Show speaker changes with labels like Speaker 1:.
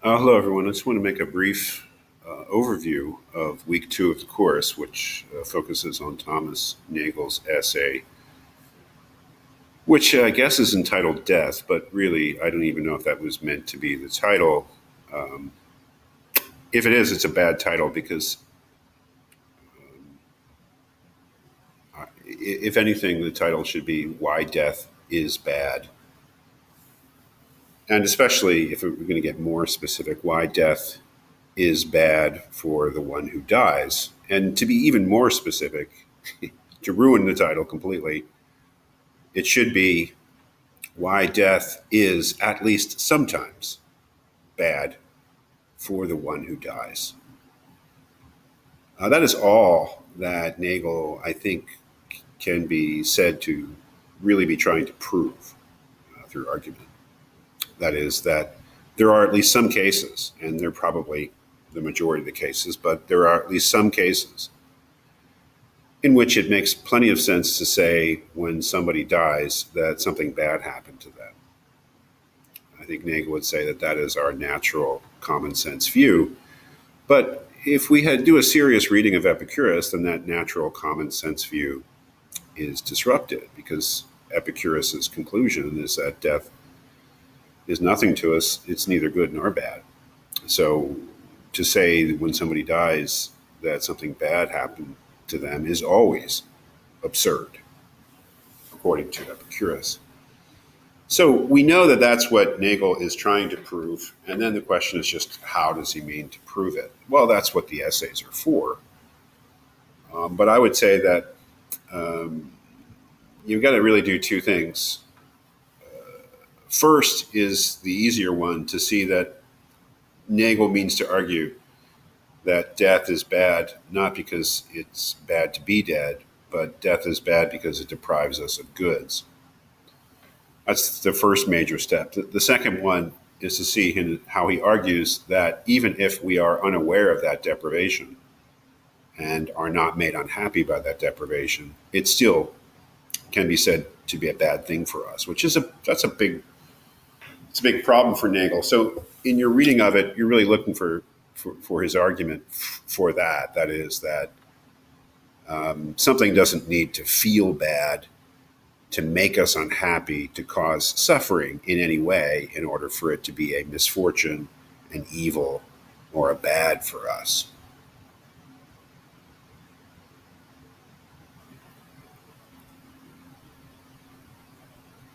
Speaker 1: Hello, everyone. I just want to make a brief overview of week two of the course, which focuses on Thomas Nagel's essay, which I guess is entitled Death, but really, I don't even know if that was meant to be the title. Um, if it is, it's a bad title because, if anything, the title should be Why Death is Bad. And especially if we're going to get more specific, why death is bad for the one who dies. And to be even more specific, to ruin the title completely, it should be why death is at least sometimes bad for the one who dies. That is all that Nagel, I think, can be said to really be trying to prove through argument. That is, that there are at least some cases, and they're probably the majority of the cases, but there are at least some cases in which it makes plenty of sense to say when somebody dies that something bad happened to them. I think Nagel would say that that is our natural common sense view. But if we had do a serious reading of Epicurus, then that natural common sense view is disrupted because Epicurus's conclusion is that death is nothing to us. It's neither good nor bad. So to say when somebody dies that something bad happened to them is always absurd, according to Epicurus. So we know that that's what Nagel is trying to prove. And then the question is just how does he mean to prove it? Well, that's what the essays are for. But I would say that you've got to really do two things. First is the easier one, to see that Nagel means to argue that death is bad, not because it's bad to be dead, but death is bad because it deprives us of goods. That's the first major step. The second one is to see how he argues that even if we are unaware of that deprivation and are not made unhappy by that deprivation, it still can be said to be a bad thing for us, which is a big problem for Nagel. So in your reading of it, you're really looking for his argument for that. That is that something doesn't need to feel bad to make us unhappy, to cause suffering in any way in order for it to be a misfortune, an evil, or a bad for us.